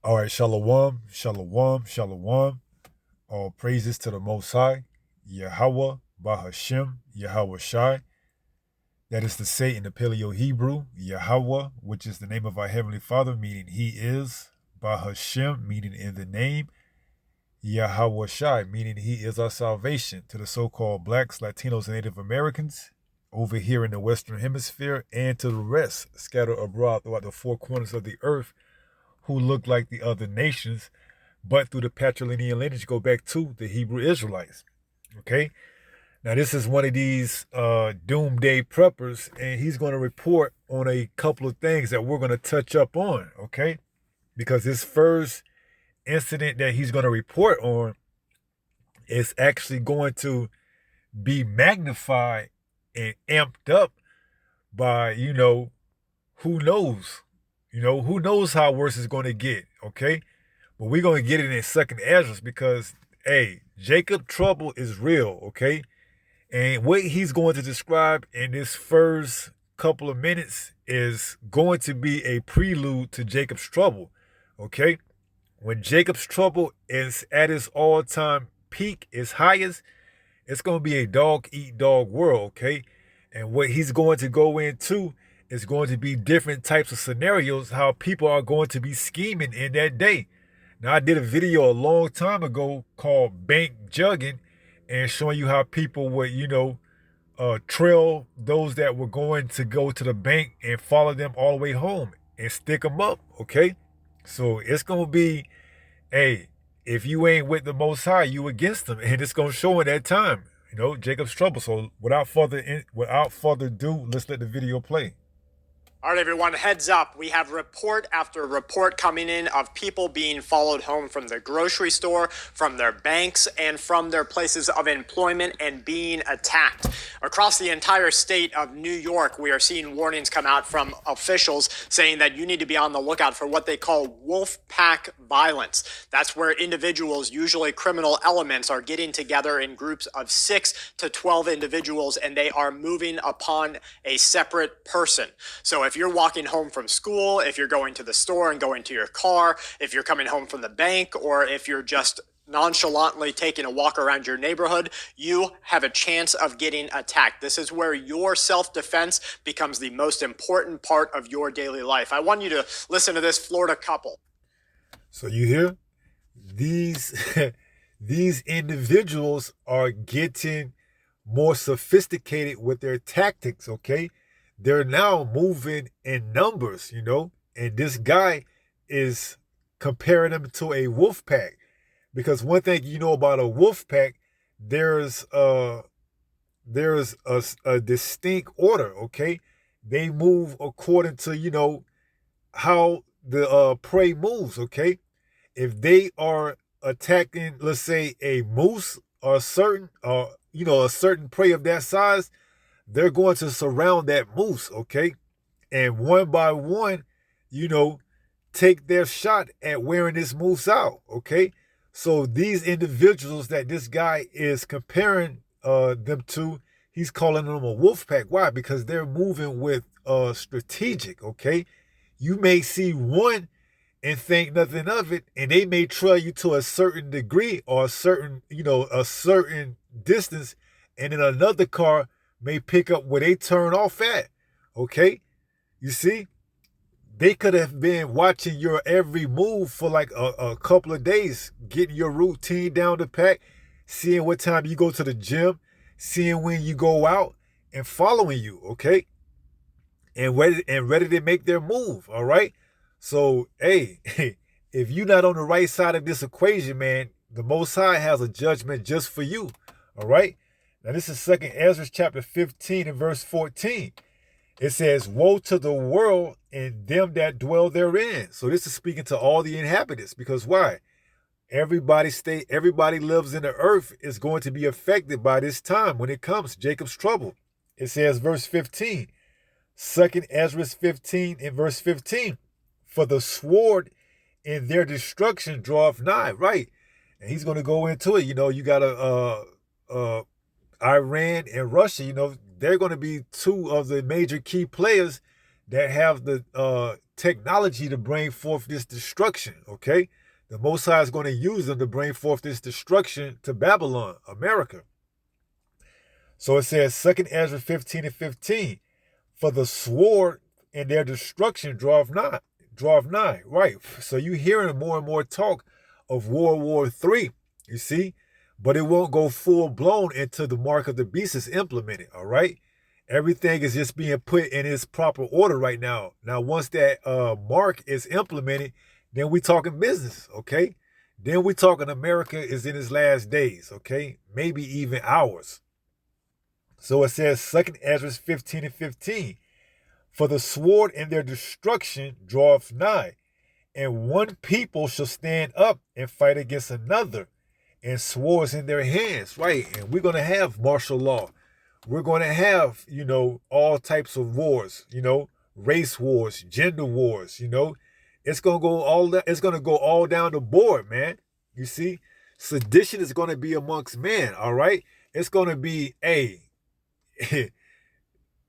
All right, shalom, shalom, shalom. All praises to the Most High, Yahweh, Bahashem, Yahweh Shai. That is to say in the Paleo Hebrew, Yahweh, which is the name of our Heavenly Father, meaning He is, Bahashem, meaning in the name, Yahweh Shai, meaning He is our salvation to the so-called blacks, Latinos, and Native Americans over here in the Western Hemisphere and to the rest scattered abroad throughout the four corners of the earth who look like the other nations, but through the patrilineal lineage go back to the Hebrew Israelites. Okay? Now, this is one of these doomsday preppers, and he's going to report on a couple of things that we're going to touch up on, okay? Because this first incident that he's going to report on is actually going to be magnified and amped up by, who knows? Who knows how worse it's going to get, okay? But we're going to get it in second Ezra because, hey, Jacob trouble is real, okay? And what he's going to describe in this first couple of minutes is going to be a prelude to Jacob's trouble, okay? When Jacob's trouble is at its all-time peak, its highest, it's going to be a dog-eat-dog world, okay? And what he's going to go into is going to be different types of scenarios, how people are going to be scheming in that day. Now, I did a video a long time ago called Bank Jugging and showing you how people would, trail those that were going to go to the bank and follow them all the way home and stick them up, okay? So it's going to be, hey, if you ain't with the Most High, you against them. And it's going to show in that time, Jacob's trouble. So without further ado, let's let the video play. All right, everyone, heads up. We have report after report coming in of people being followed home from the grocery store, from their banks, and from their places of employment and being attacked. Across the entire state of New York, we are seeing warnings come out from officials saying that you need to be on the lookout for what they call Wolfpack violence. That's where individuals, usually criminal elements, are getting together in groups of 6 to 12 individuals, and they are moving upon a separate person. So if you're walking home from school, if you're going to the store and going to your car, if you're coming home from the bank, or if you're just nonchalantly taking a walk around your neighborhood, you have a chance of getting attacked. This is where your self-defense becomes the most important part of your daily life. I want you to listen to this Florida couple. So you hear? These these individuals are getting more sophisticated with their tactics, okay? They're now moving in numbers, and this guy is comparing them to a wolf pack. Because one thing you know about a wolf pack, there's a distinct order, okay? They move according to, how the prey moves, okay? If they are attacking, let's say, a moose or a certain prey of that size, they're going to surround that moose, okay? And one by one, take their shot at wearing this moose out, okay? So these individuals that this guy is comparing them to, he's calling them a wolf pack. Why? Because they're moving with strategic, okay? You may see one and think nothing of it, and they may trail you to a certain degree or a certain distance, and then another car may pick up where they turn off at, okay? You see? They could have been watching your every move for like a couple of days, getting your routine down to pack, seeing what time you go to the gym, seeing when you go out, and following you, okay? And ready to make their move, all right? So, hey, if you're not on the right side of this equation, man, the Most High has a judgment just for you, all right? Now, this is 2nd Ezra chapter 15 and verse 14. It says, woe to the world and them that dwell therein. So this is speaking to all the inhabitants, because why? Everybody lives in the earth is going to be affected by this time when it comes, Jacob's trouble. It says, verse 15, 2nd Ezra 15 and verse 15, for the sword in their destruction draweth nigh, right? And he's going to go into it. You got Iran and Russia, they're going to be two of the major key players that have the technology to bring forth this destruction, okay? The Most High is going to use them to bring forth this destruction to Babylon, America. So it says, 2nd Ezra 15 and 15, for the sword and their destruction draweth nigh. Right. So you hearing more and more talk of World War III, you see? But it won't go full blown until the mark of the beast is implemented, all right? Everything is just being put in its proper order right now. Now, once that mark is implemented, then we talking business, okay? Then we talking America is in its last days, okay? Maybe even hours. So it says 2nd Ezra 15 and 15, for the sword and their destruction draweth nigh, and one people shall stand up and fight against another, and swords in their hands, right? And we're going to have martial law. We're going to have, all types of wars, race wars, gender wars, It's going to go all down the board, man. You see? Sedition is going to be amongst men, all right? It's going to be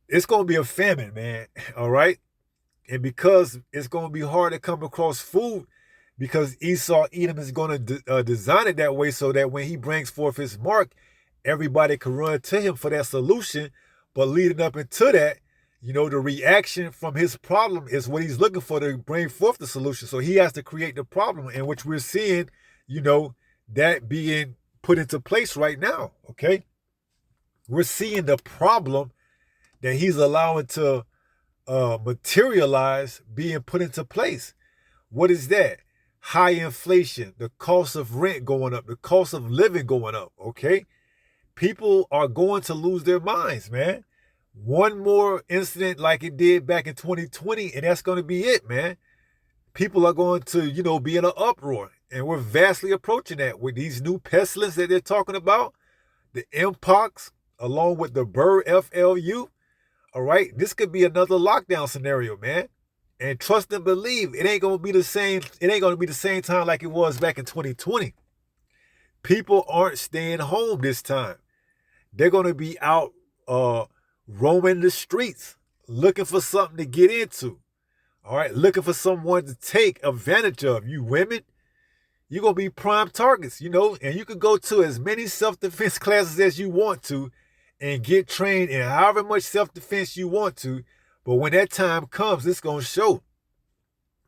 it's going to be a famine, man, all right? And because it's going to be hard to come across food, because Edom is going to design it that way so that when he brings forth his mark, everybody can run to him for that solution. But leading up into that, the reaction from his problem is what he's looking for to bring forth the solution. So he has to create the problem, in which we're seeing, that being put into place right now, okay? We're seeing the problem that he's allowing to materialize being put into place. What is that? High inflation, the cost of rent going up, the cost of living going up, okay? People are going to lose their minds, man. One more incident like it did back in 2020, and that's going to be it, man. People are going to, be in an uproar, and we're vastly approaching that with these new pestilence that they're talking about, the Mpox, along with the Burr FLU. All right, this could be another lockdown scenario, man. And trust and believe, it ain't gonna be the same. It ain't gonna be the same time like it was back in 2020. People aren't staying home this time. They're gonna be out roaming the streets, looking for something to get into. All right, looking for someone to take advantage of. You women, you're gonna be prime targets, and you can go to as many self-defense classes as you want to and get trained in however much self-defense you want to. But when that time comes, it's going to show.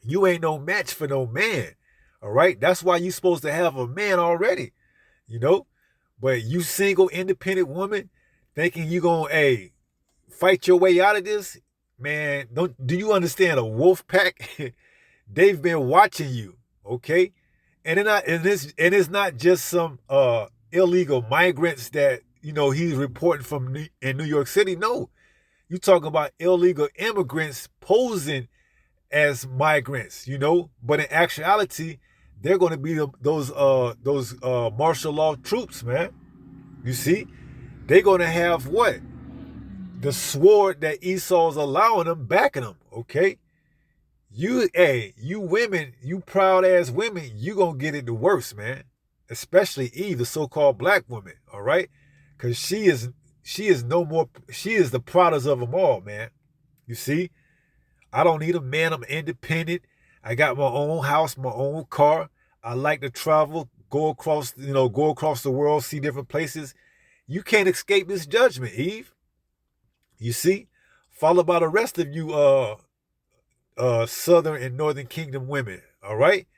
You ain't no match for no man. All right? That's why you're supposed to have a man already. But you single, independent woman thinking you going to, fight your way out of this? Man, do you understand a Wolfpack? They've been watching you, okay? And it's not just some illegal migrants that, he's reporting from in New York City. No. You talking about illegal immigrants posing as migrants, but in actuality, they're going to be those martial law troops, man. You see, they're going to have what? The sword that Esau's allowing them, backing them, okay? You women, you proud ass women, you going to get it the worst, man. Especially Eve, the so-called black woman, all right? Because she is the proudest of them all, man. You see, I don't need a man. I'm independent. I got my own house, my own car. I like to travel, go across the world, see different places. You can't escape this judgment, Eve. You see, followed by the rest of you Southern and Northern Kingdom women, all right?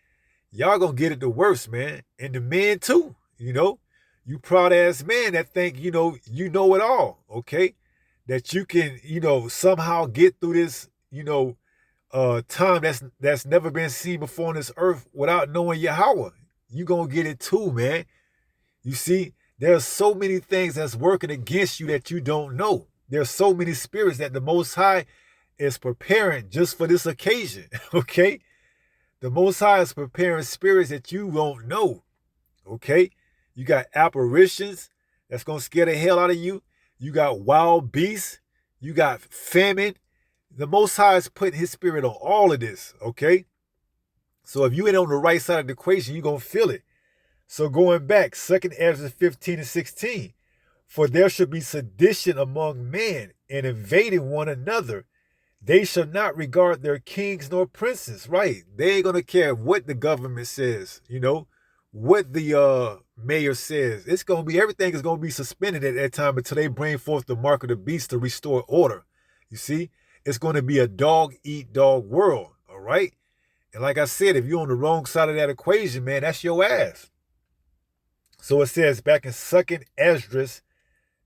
Y'all gonna get it the worst, man. And the men too, You proud ass man that think, you know it all, okay? That you can, somehow get through this, time that's never been seen before on this earth without knowing Yahweh. You gonna get it too, man. You see, there's so many things that's working against you that you don't know. There's so many spirits that the Most High is preparing just for this occasion, okay? The Most High is preparing spirits that you won't know, okay? You got apparitions that's going to scare the hell out of you. You got wild beasts. You got famine. The Most High is putting his spirit on all of this, okay? So if you ain't on the right side of the equation, you're going to feel it. So going back, 2nd Ezra 15 and 16, for there should be sedition among men and invading one another. They shall not regard their kings nor princes, right? They ain't gonna care what the government says, what the mayor says. It's gonna be everything is gonna be suspended at that time until they bring forth the mark of the beast to restore order. You see, it's gonna be a dog eat dog world, all right? And like I said, if you're on the wrong side of that equation, man, that's your ass. So it says back in 2nd Esdras,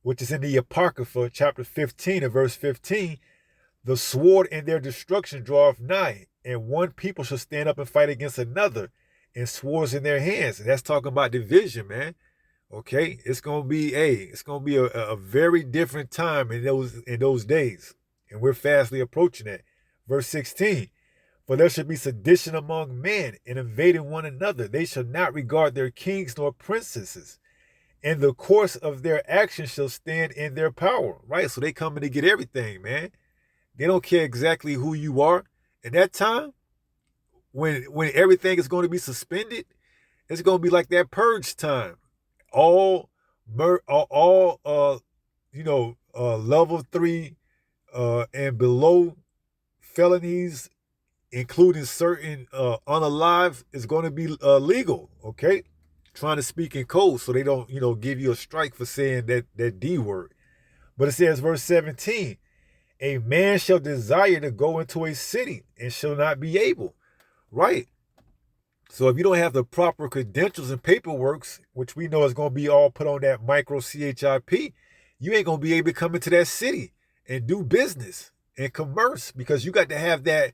which is in the Apocrypha, chapter 15 and verse 15, the sword and their destruction draweth nigh, and one people shall stand up and fight against another, and swords in their hands. And that's talking about division, man. Okay, it's gonna be a very different time in those days, and we're fastly approaching that. Verse 16. For there shall be sedition among men, and invading one another. They shall not regard their kings nor princesses, and the course of their actions shall stand in their power. Right? So they coming to get everything, man. They don't care exactly who you are. At that time, when everything is going to be suspended, it's going to be like that purge time. All level 3 and below felonies, including certain unalive, is going to be legal. Okay, trying to speak in code so they don't give you a strike for saying that D word. But it says verse 17, a man shall desire to go into a city and shall not be able. Right. So if you don't have the proper credentials and paperwork, which we know is going to be all put on that micro CHIP, you ain't going to be able to come into that city and do business and commerce, because you got to have that,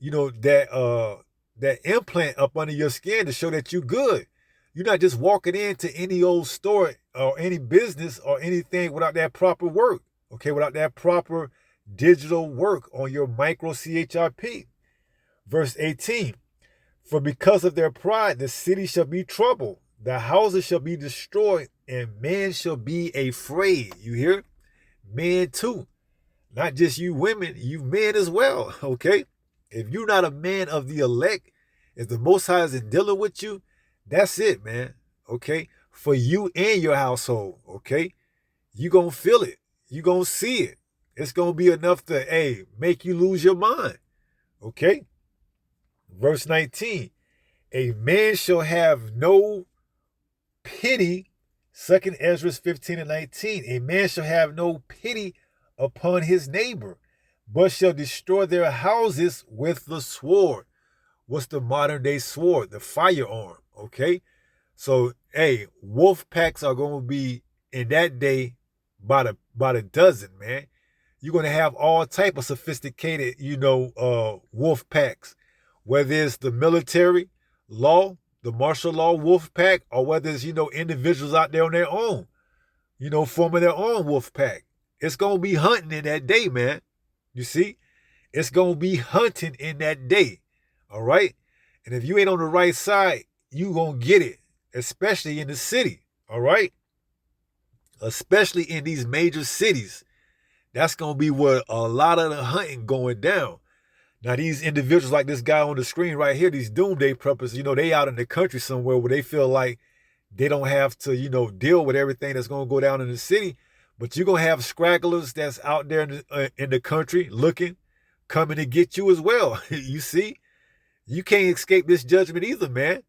that implant up under your skin to show that you good. You're not just walking into any old store or any business or anything without that proper work. Okay, without that proper digital work on your micro CHIP. Verse 18, for because of their pride, the city shall be troubled, the houses shall be destroyed, and men shall be afraid. You hear? Men too. Not just you women, you men as well, okay? If you're not a man of the elect, if the Most High isn't dealing with you, that's it, man, okay? For you and your household, okay? You gonna feel it. You gonna see it. It's gonna be enough to, make you lose your mind, okay? Verse 19, a man shall have no pity, 2nd Esdras 15 and 19, a man shall have no pity upon his neighbor, but shall destroy their houses with the sword. What's the modern day sword? The firearm, okay? So, wolf packs are going to be, in that day, by the dozen, man. You're going to have all type of sophisticated, wolf packs, whether it's the military law, the martial law wolf pack, or whether it's, individuals out there on their own, forming their own wolf pack. It's going to be hunting in that day, man. You see? It's going to be hunting in that day. All right? And if you ain't on the right side, you going to get it, especially in the city. All right? Especially in these major cities. That's going to be where a lot of the hunting going down. Now, these individuals like this guy on the screen right here, these doomsday preppers, they out in the country somewhere where they feel like they don't have to, deal with everything that's going to go down in the city. But you're going to have scragglers that's out there in the country looking, coming to get you as well. You see? You can't escape this judgment either, man.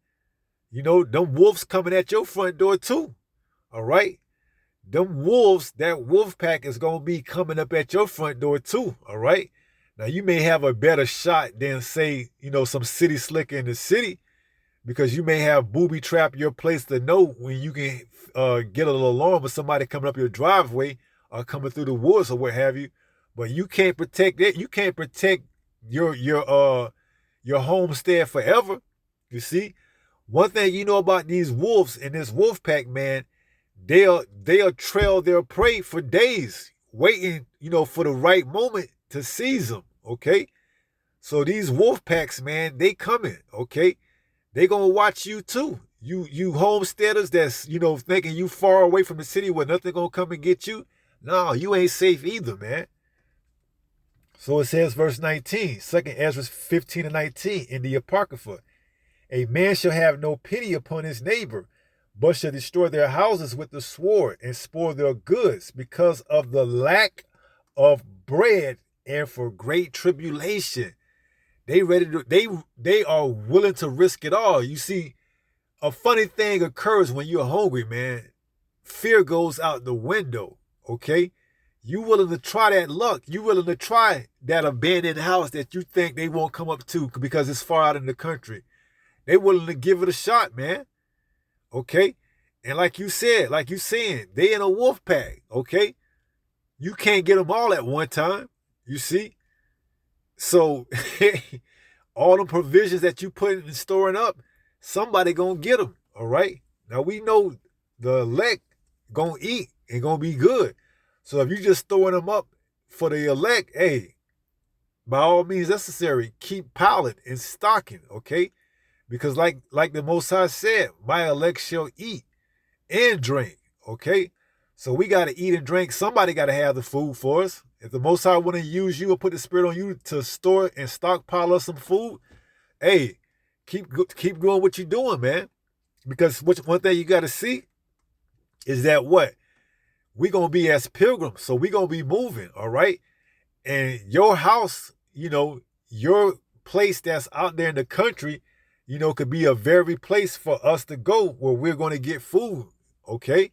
Them wolves coming at your front door too. All right? Them wolves, that wolf pack is going to be coming up at your front door too. All right? Now, you may have a better shot than, say, some city slicker in the city, because you may have booby trap your place to know when you can get a little alarm with somebody coming up your driveway or coming through the woods or what have you. But you can't protect that. You can't protect your homestead forever. You see, one thing you know about these wolves and this wolf pack, man, they'll trail their prey for days, waiting, for the right moment to seize them. Okay, so these wolf packs, man, they coming. Okay. They gonna watch you too. You homesteaders that's, thinking you far away from the city where nothing gonna come and get you. No, you ain't safe either, man. So it says, verse 19, 2nd Esdras 15 and 19 in the Apocrypha. A man shall have no pity upon his neighbor, but shall destroy their houses with the sword and spoil their goods because of the lack of bread and for great tribulation. They are willing to risk it all. You see, a funny thing occurs when you're hungry, man. Fear goes out the window, okay? You willing to try that luck. You willing to try that abandoned house that you think they won't come up to because it's far out in the country. They willing to give it a shot, man. Okay? And like you said, like you saying, they in a wolf pack, okay? You can't get them all at one time, you see? So all the provisions that you put in storing up, somebody gonna get them, all right? Now we know the elect gonna eat and gonna be good. So if you just throwing them up for the elect, hey, by all means necessary, keep piling and stocking, okay? Because like the Most High said, my elect shall eat and drink, okay? So we got to eat and drink. Somebody got to have the food for us. If the Most High want to use you or put the Spirit on you to store and stockpile us some food, hey, keep doing what you're doing, man. Because one thing you got to see is that what? We're going to be as pilgrims, so we're going to be moving, all right? And your house, your place that's out there in the country, could be a very place for us to go where we're going to get food, okay?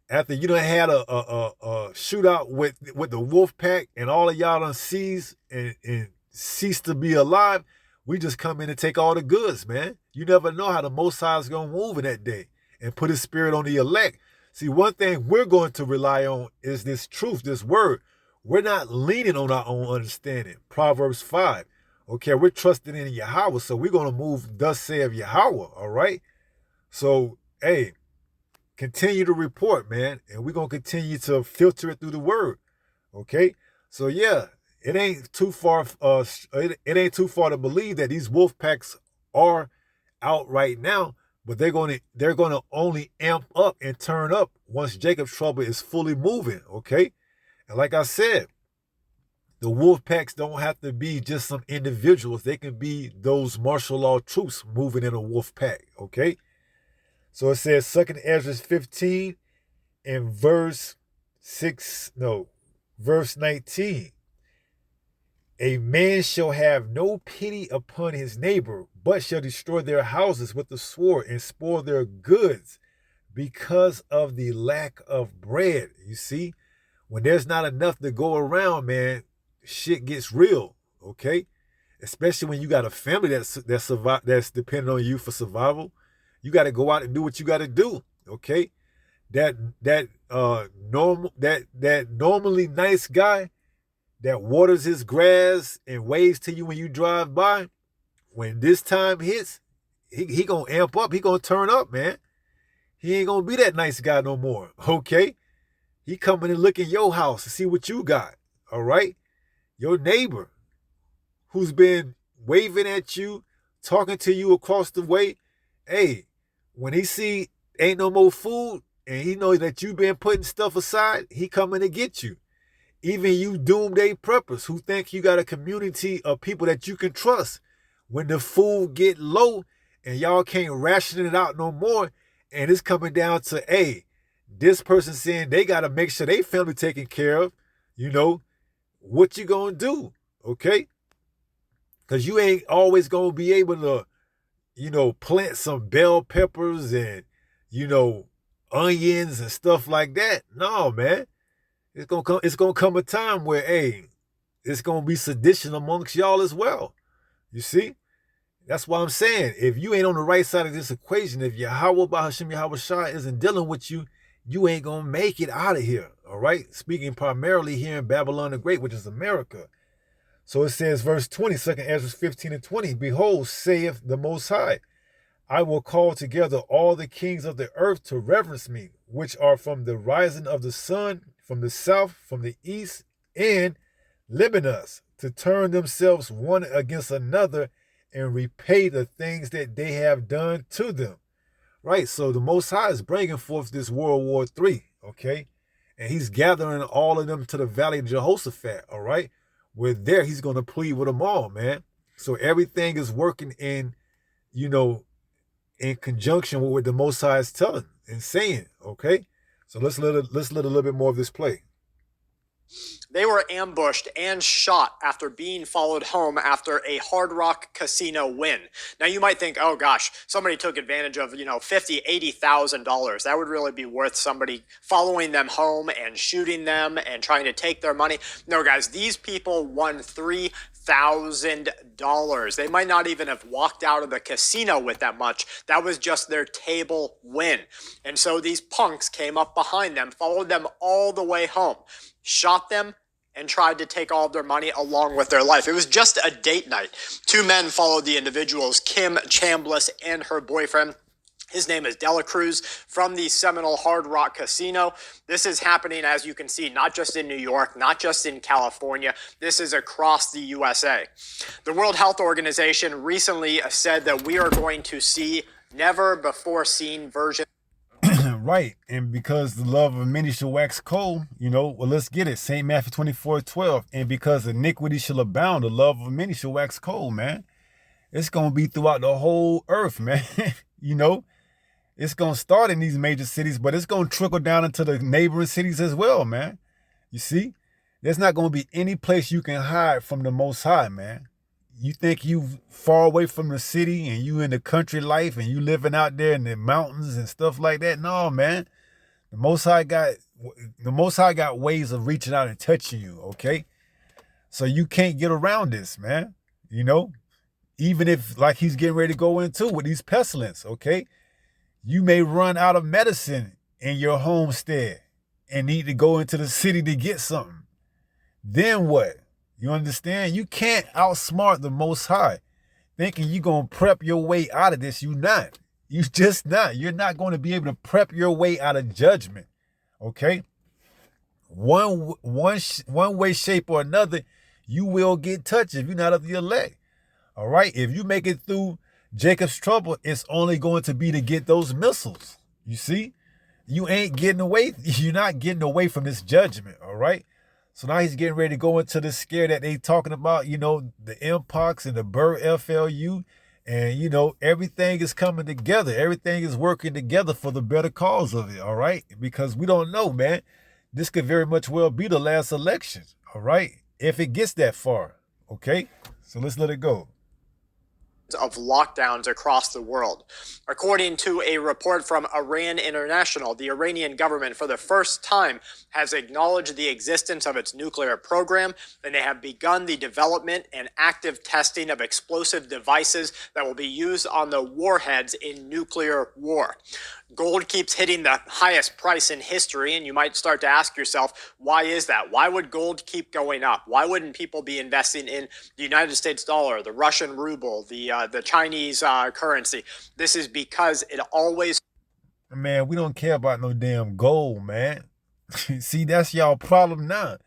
After you done had a shootout with the Wolfpack and all of y'all done cease and cease to be alive, we just come in and take all the goods, man. You never know how the Most High is going to move in that day and put his Spirit on the elect. See, one thing we're going to rely on is this truth, this word. We're not leaning on our own understanding. Proverbs 5. Okay, we're trusting in Yahweh, so we're going to move thus saith Yahweh, all right? So, hey, continue to report, man, and we're going to continue to filter it through the word, okay? So, yeah, it ain't too far to believe that these wolf packs are out right now, but they're going to only amp up and turn up once Jacob's trouble is fully moving, okay? And like I said, the wolf packs don't have to be just some individuals. They can be those martial law troops moving in a wolf pack, okay? So it says 2nd Ezra 15 and verse 19. A man shall have no pity upon his neighbor, but shall destroy their houses with the sword and spoil their goods because of the lack of bread. You see, when there's not enough to go around, man, shit gets real, okay? Especially when you got a family that's dependent on you for survival. You got to go out and do what you got to do, okay? That normally nice guy that waters his grass and waves to you when you drive by, when this time hits, he gonna amp up. He gonna turn up, man. He ain't gonna be that nice guy no more, okay? He coming and look in your house to see what you got, all right? Your neighbor who's been waving at you, talking to you across the way, hey, when he see ain't no more food and he know that you been putting stuff aside, he coming to get you. Even you doomsday preppers who think you got a community of people that you can trust, when the food get low and y'all can't ration it out no more, and it's coming down to, hey, this person saying they got to make sure they family taken care of, what you gonna do, okay? Because you ain't always gonna be able to, plant some bell peppers and, onions and stuff like that. No, man. It's gonna come a time where, hey, it's gonna be sedition amongst y'all as well. You see? That's why I'm saying, if you ain't on the right side of this equation, if Yahweh Bahashim Yahweh Shai isn't dealing with you, you ain't gonna make it out of here. All right? Speaking primarily here in Babylon the Great, which is America. So it says, verse 20, 2nd Ezra 15 and 20, behold, saith the Most High, I will call together all the kings of the earth to reverence me, which are from the rising of the sun, from the south, from the east, and Libanus, to turn themselves one against another and repay the things that they have done to them. Right? So the Most High is bringing forth this World War III, okay? And he's gathering all of them to the valley of Jehoshaphat, all right? Where there he's going to plead with them all, man. So everything is working in conjunction with what the Most High is telling and saying, okay? So let's let a little bit more of this play. They were ambushed and shot after being followed home after a Hard Rock casino win. Now you might think, oh gosh, somebody took advantage of, $50,000, $80,000. That would really be worth somebody following them home and shooting them and trying to take their money. No, guys, these people won $3,000. They might not even have walked out of the casino with that much. That was just their table win. And so these punks came up behind them, followed them all the way home, shot them, and tried to take all of their money along with their life. It was just a date night. Two men followed the individuals, Kim Chambliss and her boyfriend. His name is Dela Cruz, from the Seminole Hard Rock Casino. This is happening, as you can see, not just in New York, not just in California. This is across the USA. The World Health Organization recently said that we are going to see never-before-seen versions. Right. And because the love of many shall wax cold, well, let's get it. St. Matthew 24:12. And because iniquity shall abound, the love of many shall wax cold, man. It's going to be throughout the whole earth, man. It's going to start in these major cities, but it's going to trickle down into the neighboring cities as well, man. You see? There's not going to be any place you can hide from the Most High, man. You think you far away from the city and you in the country life and you living out there in the mountains and stuff like that? No, man. The Most High got ways of reaching out and touching you, okay? So you can't get around this, man. Even if, like he's getting ready to go into with these pestilence, okay? You may run out of medicine in your homestead and need to go into the city to get something. Then what? You understand? You can't outsmart the Most High. Thinking you're going to prep your way out of this. You're not. You just not. You're not going to be able to prep your way out of judgment. Okay? One way, shape, or another, you will get touched if you're not of the elect. All right? If you make it through Jacob's trouble, it's only going to be to get those missiles. You see? You ain't getting away. You're not getting away from this judgment. All right? So now he's getting ready to go into the scare that they talking about, the Mpox and the bird FLU. And, everything is coming together. Everything is working together for the better cause of it, all right? Because we don't know, man. This could very much well be the last election, all right? If it gets that far, okay? So let's let it go. Of lockdowns across the world. According to a report from Iran International, the Iranian government for the first time has acknowledged the existence of its nuclear program, and they have begun the development and active testing of explosive devices that will be used on the warheads in nuclear war. Gold keeps hitting the highest price in history, and you might start to ask yourself, why is that? Why would gold keep going up? Why wouldn't people be investing in the United States dollar, the Russian ruble, the Chinese currency? This is because it always... Man, we don't care about no damn gold, man. See, that's y'all problem now.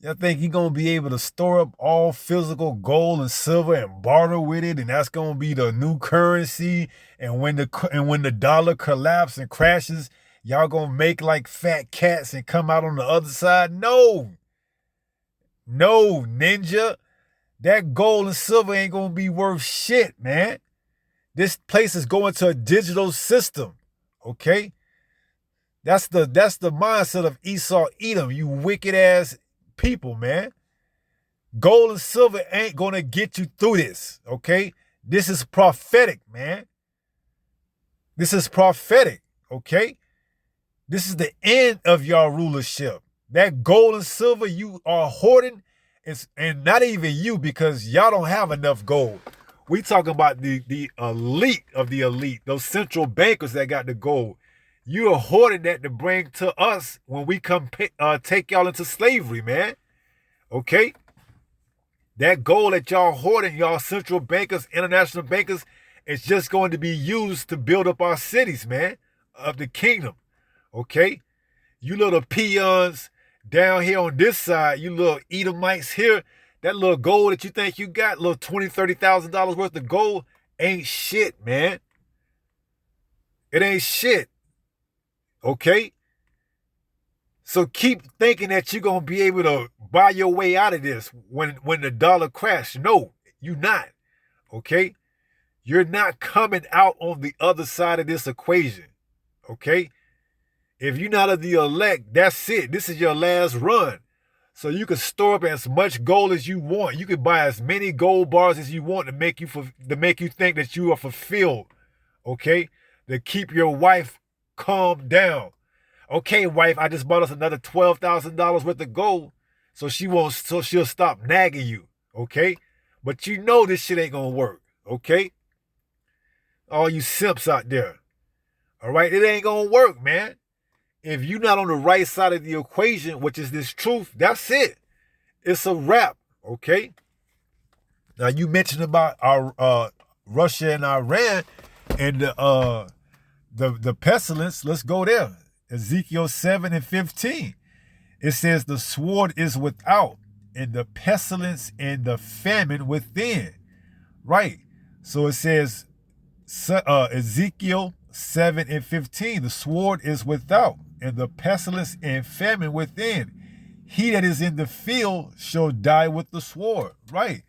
Y'all think you're going to be able to store up all physical gold and silver and barter with it, and that's going to be the new currency, and when the dollar collapses and crashes, y'all going to make like fat cats and come out on the other side? No, ninja. That gold and silver ain't going to be worth shit, man. This place is going to a digital system, okay? That's the mindset of Esau Edom, you wicked ass people, man. Gold and silver ain't gonna get you through this, okay? This is prophetic, man. This is prophetic, okay? This is the end of y'all rulership. That gold and silver you are hoarding, and not even you, because y'all don't have enough gold. We talking about the elite of the elite, those central bankers that got the gold. You are hoarding that to bring to us when we come take y'all into slavery, man. Okay? That gold that y'all hoarding, y'all central bankers, international bankers, is just going to be used to build up our cities, man, of the kingdom. Okay? You little peons down here on this side, you little Edomites here, that little gold that you think you got, little $20,000, $30,000 worth of gold, ain't shit, man. It ain't shit. Okay? So keep thinking that you're going to be able to buy your way out of this when the dollar crashes. No, you're not. Okay? You're not coming out on the other side of this equation. Okay? If you're not of the elect, that's it. This is your last run. So you can store up as much gold as you want. You can buy as many gold bars as you want to make you think that you are fulfilled. Okay? To keep your wife calm down. Okay, wife, I just bought us another $12,000 worth of gold. So she'll stop nagging you. Okay? But you know this shit ain't gonna work. Okay? All you simps out there. All right? It ain't gonna work, man. If you're not on the right side of the equation, which is this truth, that's it. It's a wrap, okay? Now you mentioned about our Russia and Iran and the pestilence. Let's go there. Ezekiel 7:15. It says the sword is without, and the pestilence and the famine within. Right. So it says Ezekiel 7:15. The sword is without, and the pestilence and famine within. He that is in the field shall die with the sword. Right.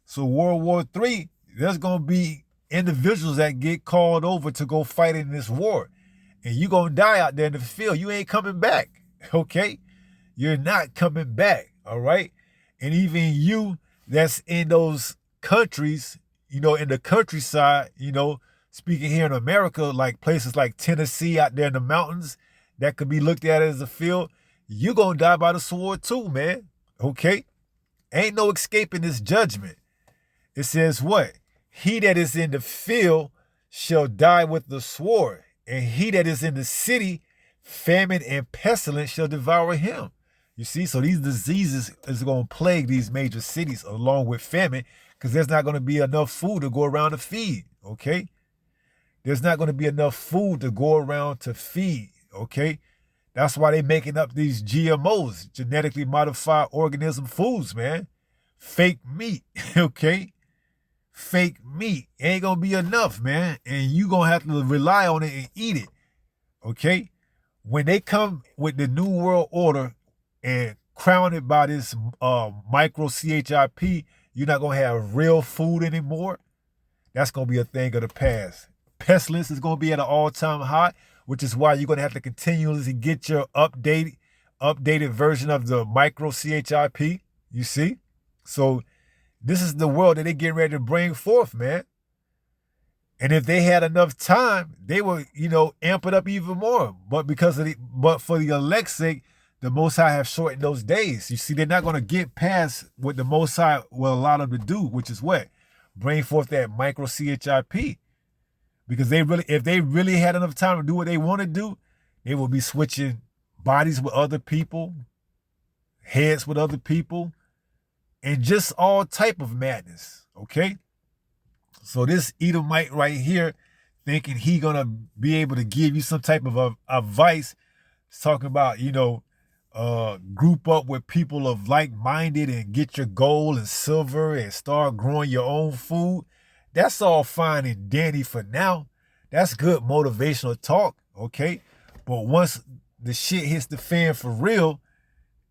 So World War III, there's going to be individuals that get called over to go fight in this war. And you're going to die out there in the field. You ain't coming back. Okay. You're not coming back. All right. And even you that's in those countries, in the countryside, speaking here in America, like places like Tennessee out there in the mountains that could be looked at as a field, you're going to die by the sword too, man. Okay? Ain't no escaping this judgment. It says what? He that is in the field shall die with the sword, and he that is in the city, famine and pestilence shall devour him. You see, so these diseases is going to plague these major cities along with famine, because there's not going to be enough food to go around to feed, okay? There's not going to be enough food to go around to feed, okay? That's why they're making up these GMOs, genetically modified organism foods, man. Fake meat, okay? Fake meat. Ain't going to be enough, man. And you going to have to rely on it and eat it, okay? When they come with the New World Order and crown it by this micro CHIP, you're not going to have real food anymore. That's going to be a thing of the past. Pestilence is going to be at an all-time high, which is why you're going to have to continuously get your updated version of the micro CHIP, you see? So this is the world that they're getting ready to bring forth, man. And if they had enough time, they would, amp it up even more. But for the elect's sake, the Most High have shortened those days. You see, they're not going to get past what the Most High will allow them to do, which is what? Bring forth that micro CHIP. Because if they really had enough time to do what they want to do, they would be switching bodies with other people, heads with other people, and just all type of madness, okay? So this Edomite right here, thinking he gonna be able to give you some type of advice, talking about, group up with people of like-minded and get your gold and silver and start growing your own food. That's all fine and dandy for now. That's good motivational talk, okay? But once the shit hits the fan for real,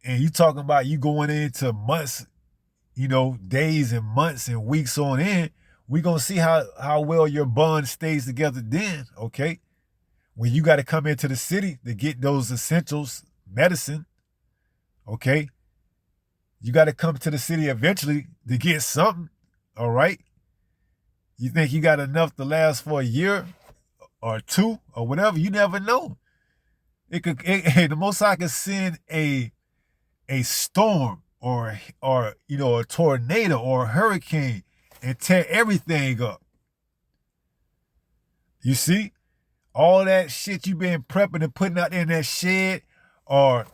and you talking about you going into months, days and months and weeks on end, we gonna see how well your bond stays together then, okay? When you got to come into the city to get those essentials, medicine, okay? You got to come to the city eventually to get something, all right? You think you got enough to last for a year or two or whatever? You never know. The Most High could send a storm or a tornado or a hurricane and tear everything up. You see? All that shit you been prepping and putting out there in that shed or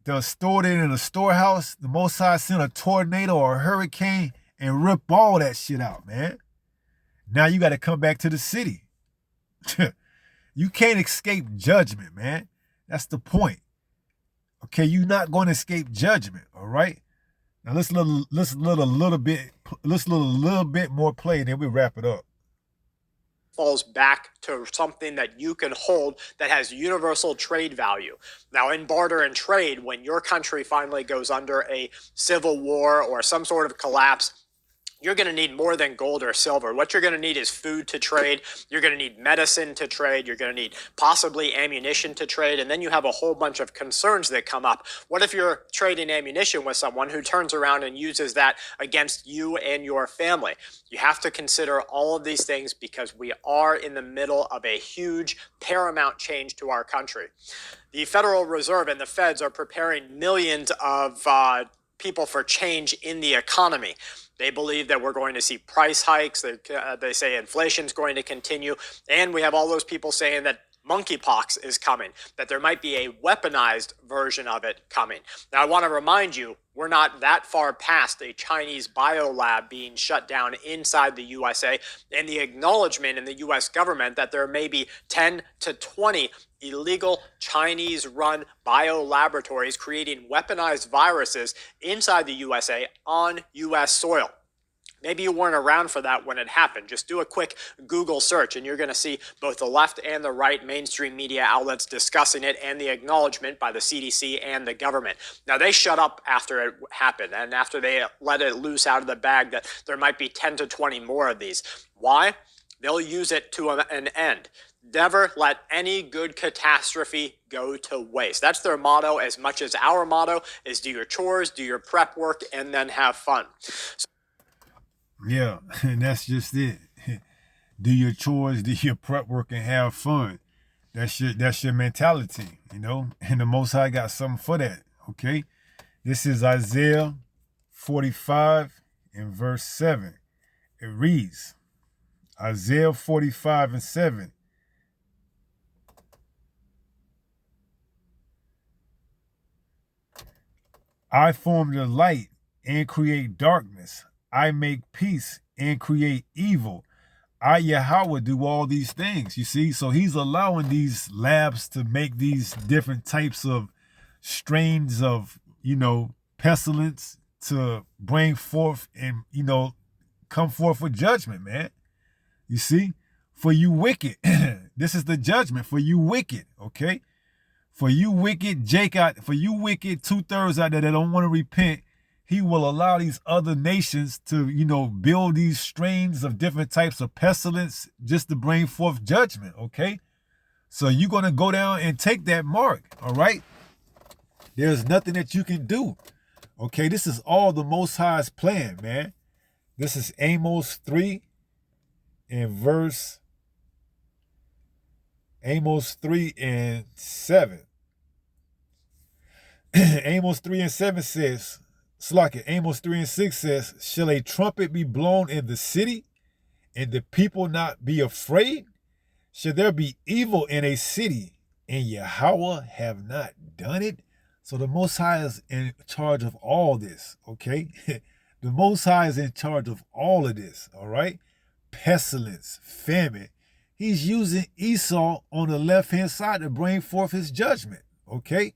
done stored it in a storehouse, the Most High sent a tornado or a hurricane and rip all that shit out, man. Now you got to come back to the city. You can't escape judgment, man. That's the point. Okay, you're not going to escape judgment, all right? Now let's listen a little bit more play, and then we wrap it up. Falls back to something that you can hold that has universal trade value. Now, in barter and trade, when your country finally goes under a civil war or some sort of collapse, you're going to need more than gold or silver. What you're going to need is food to trade. You're going to need medicine to trade. You're going to need possibly ammunition to trade. And then you have a whole bunch of concerns that come up. What if you're trading ammunition with someone who turns around and uses that against you and your family? You have to consider all of these things because we are in the middle of a huge paramount change to our country. The Federal Reserve and the Feds are preparing millions of people for change in the economy. They believe that we're going to see price hikes. They say inflation's going to continue. And we have all those people saying that monkeypox is coming, that there might be a weaponized version of it coming. Now, I want to remind you, we're not that far past a Chinese biolab being shut down inside the USA and the acknowledgement in the US government that there may be 10 to 20 illegal Chinese-run biolaboratories creating weaponized viruses inside the USA on US soil. Maybe you weren't around for that when it happened. Just do a quick Google search and you're going to see both the left and the right mainstream media outlets discussing it and the acknowledgement by the CDC and the government. Now, they shut up after it happened and after they let it loose out of the bag that there might be 10 to 20 more of these. Why? They'll use it to an end. Never let any good catastrophe go to waste. That's their motto as much as our motto is do your chores, do your prep work, and then have fun. Yeah, and that's just it. Do your chores, do your prep work, and have fun. That's your mentality, you know? And the Most High got something for that, okay? This is Isaiah 45 and verse 7. It reads, Isaiah 45 and 7. I form the light and create darkness. I make peace and create evil. I, Yahweh, do all these things, you see? So he's allowing these labs to make these different types of strains of, pestilence to bring forth and, come forth with judgment, man. You see? For you wicked. This is the judgment for you wicked, okay? For you wicked, Jacob, for you wicked 2/3 out there that don't want to repent, he will allow these other nations to, build these strains of different types of pestilence just to bring forth judgment, okay? So you're going to go down and take that mark, all right? There's nothing that you can do, okay? This is all the Most High's plan, man. This is Amos 3 and 7. Amos 3 and 7 says, Amos 3 and 6 says, shall a trumpet be blown in the city, and the people not be afraid? Shall there be evil in a city, and Yahweh have not done it? So the Most High is in charge of all this, okay? The Most High is in charge of all of this, all right? Pestilence, famine. He's using Esau on the left-hand side to bring forth his judgment, okay?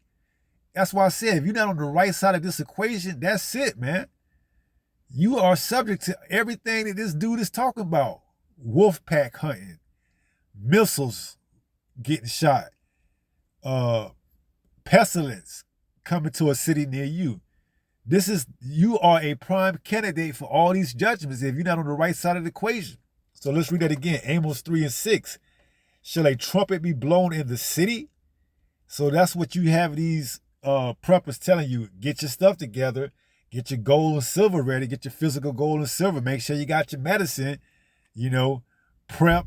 That's why I said, if you're not on the right side of this equation, that's it, man. You are subject to everything that this dude is talking about. Wolfpack hunting, missiles getting shot, pestilence coming to a city near you. You are a prime candidate for all these judgments if you're not on the right side of the equation. So let's read that again. Amos 3 and 6. Shall a trumpet be blown in the city? So that's what you have these preppers telling you. Get your stuff together. Get your gold and silver ready. Get your physical gold and silver. Make sure you got your medicine. Prep.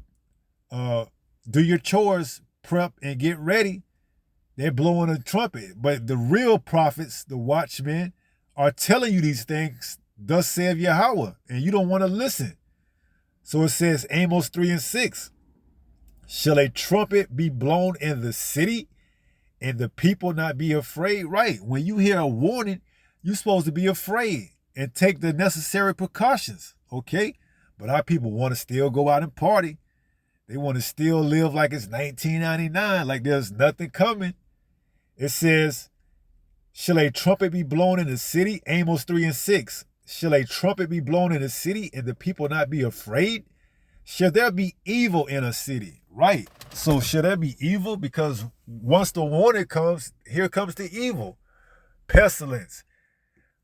Do your chores. Prep and get ready. They're blowing a trumpet. But the real prophets, the watchmen, are telling you these things. Thus saith Yahweh. And you don't want to listen. So it says, Amos 3 and 6. Shall a trumpet be blown in the city, and the people not be afraid? Right. When you hear a warning, you're supposed to be afraid and take the necessary precautions, okay? But our people want to still go out and party. They want to still live like it's 1999, like there's nothing coming. It says, shall a trumpet be blown in the city? Amos 3 and 6. Shall a trumpet be blown in the city, and the people not be afraid? Shall there be evil in a city? Right. So should there be evil? Because once the warning comes, here comes the evil. Pestilence,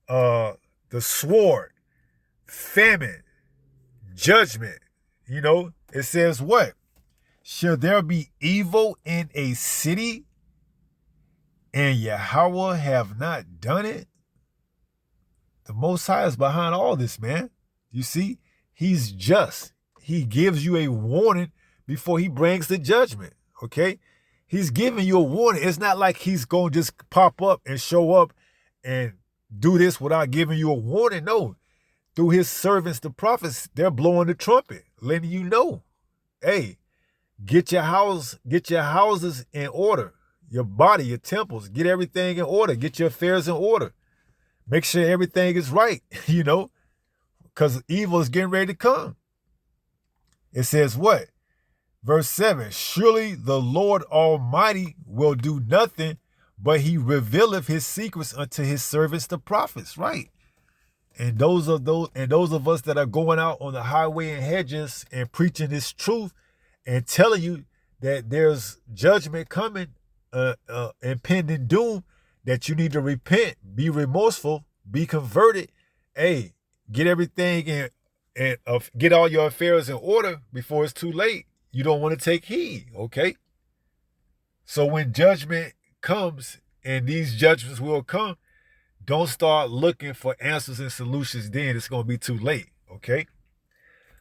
the sword, famine, judgment. It says what? Shall there be evil in a city and Yahweh have not done it? The Most High is behind all this, man. You see, he's just. He gives you a warning before he brings the judgment, okay? He's giving you a warning. It's not like he's going to just pop up and show up and do this without giving you a warning. No. Through his servants, the prophets, they're blowing the trumpet, letting you know, hey, get your houses in order, your body, your temples, get everything in order, get your affairs in order. Make sure everything is right, because evil is getting ready to come. It says what? Verse 7, surely the Lord Almighty will do nothing, but he revealeth his secrets unto his servants, the prophets, right? And those of us that are going out on the highway and hedges and preaching this truth and telling you that there's judgment coming, impending doom, that you need to repent, be remorseful, be converted. Hey, get everything and get all your affairs in order before it's too late. You don't want to take heed, okay? So when judgment comes, and these judgments will come, don't start looking for answers and solutions then. It's going to be too late, okay?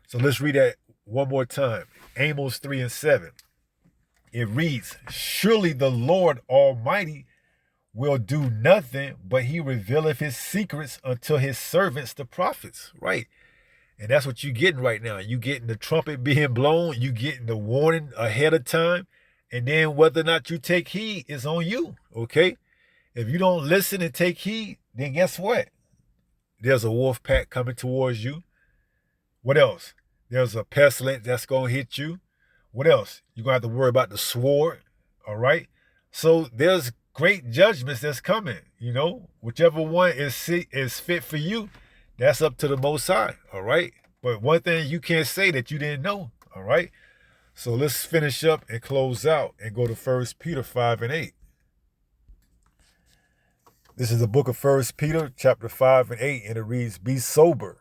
So let's read that one more time. Amos 3 and 7. It reads, surely the Lord Almighty will do nothing, but he revealeth his secrets unto his servants, the prophets, right? And that's what you're getting right now. You getting the trumpet being blown. You getting the warning ahead of time. And then whether or not you take heed is on you, okay? If you don't listen and take heed, then guess what? There's a wolf pack coming towards you. What else? There's a pestilence that's going to hit you. What else? You're going to have to worry about the sword, all right? So there's great judgments that's coming, Whichever one is fit for you, that's up to the Most High, all right? But one thing you can't say that you didn't know, all right? So let's finish up and close out and go to 1 Peter 5 and 8. This is the book of 1 Peter, chapter 5 and 8, and it reads, be sober,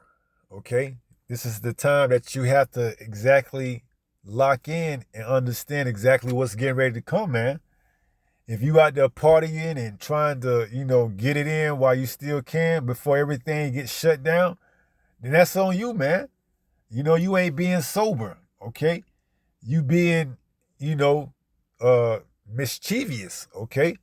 okay? This is the time that you have to exactly lock in and understand exactly what's getting ready to come, man. If you out there partying and trying to, get it in while you still can before everything gets shut down, then that's on you, man. You ain't being sober, okay? You being, mischievous, okay?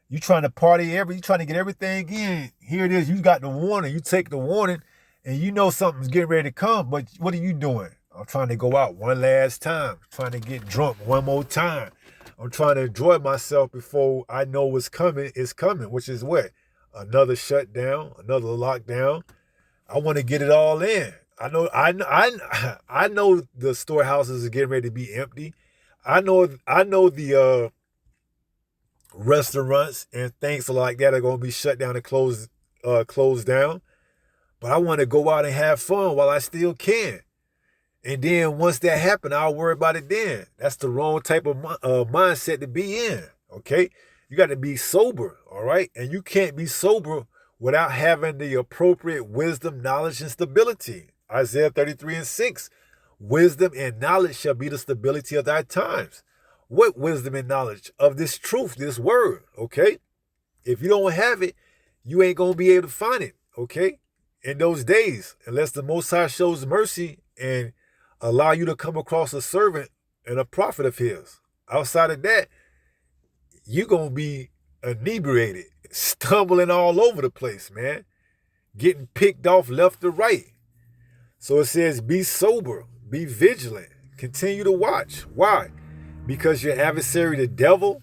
You trying to party you trying to get everything in. Here it is. You got the warning. You take the warning and you know something's getting ready to come. But what are you doing? I'm trying to go out one last time. Trying to get drunk one more time. I'm trying to enjoy myself before I know what's coming is coming, which is what? Another shutdown, another lockdown. I want to get it all in. I know the storehouses are getting ready to be empty. I know the restaurants and things like that are going to be shut down and closed down. But I want to go out and have fun while I still can. And then once that happens, I'll worry about it then. That's the wrong type of mindset to be in, okay? You got to be sober, all right? And you can't be sober without having the appropriate wisdom, knowledge, and stability. Isaiah 33 and 6, wisdom and knowledge shall be the stability of thy times. What wisdom and knowledge? Of this truth, this word, okay? If you don't have it, you ain't going to be able to find it, okay? In those days, unless the Most High shows mercy and allow you to come across a servant and a prophet of his. Outside of that, you're going to be inebriated, stumbling all over the place, man. Getting picked off left to right. So it says, be sober, be vigilant, continue to watch. Why? Because your adversary, the devil,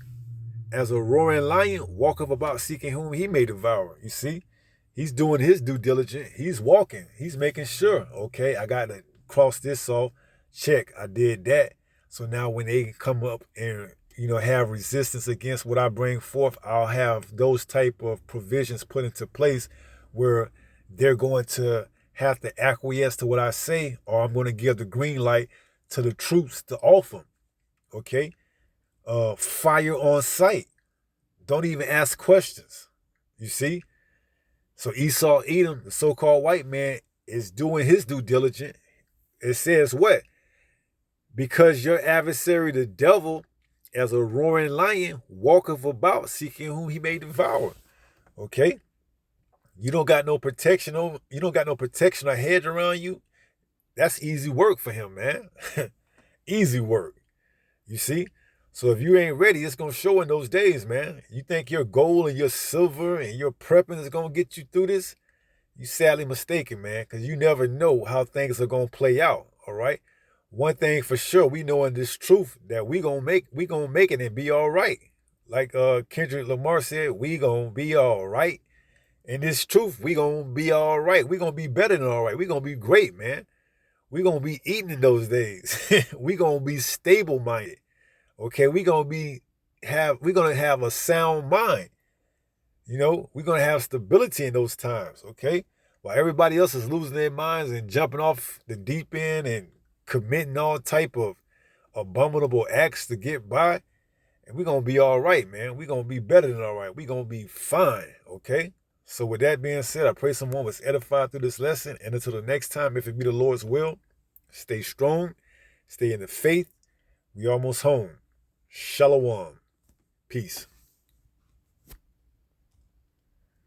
as a roaring lion, walketh about seeking whom he may devour. You see? He's doing his due diligence. He's walking. He's making sure, okay, I got to cross this off. Check, I did that. So now when they come up and, have resistance against what I bring forth, I'll have those type of provisions put into place where they're going to have to acquiesce to what I say, or I'm going to give the green light to the troops to off them. Okay? Fire on sight. Don't even ask questions. You see? So Esau Edom, the so-called white man, is doing his due diligence. It says what? Because your adversary, the devil, as a roaring lion, walketh about seeking whom he may devour. Okay? You don't got no protection over, you don't got no protection or hedge around you. That's easy work for him, man. Easy work. You see? So if you ain't ready, it's gonna show in those days, man. You think your gold and your silver and your prepping is gonna get you through this? You sadly mistaken, man, because you never know how things are gonna play out. All right. One thing for sure, we know in this truth that we gonna make it and be all right. Like Kendrick Lamar said, we gonna be all right. In this truth, we gonna be all right. We gonna be better than all right. We gonna be great, man. We gonna be eating in those days. We gonna be stable minded. Okay, we gonna have a sound mind. You know, we're gonna have stability in those times. Okay, while everybody else is losing their minds and jumping off the deep end and committing all type of abominable acts to get by, and we're gonna be all right, man. We're gonna be better than all right. We're gonna be fine. Okay. So with that being said, I pray someone was edified through this lesson. And until the next time, if it be the Lord's will, stay strong, stay in the faith. We almost home. Shalom. Peace.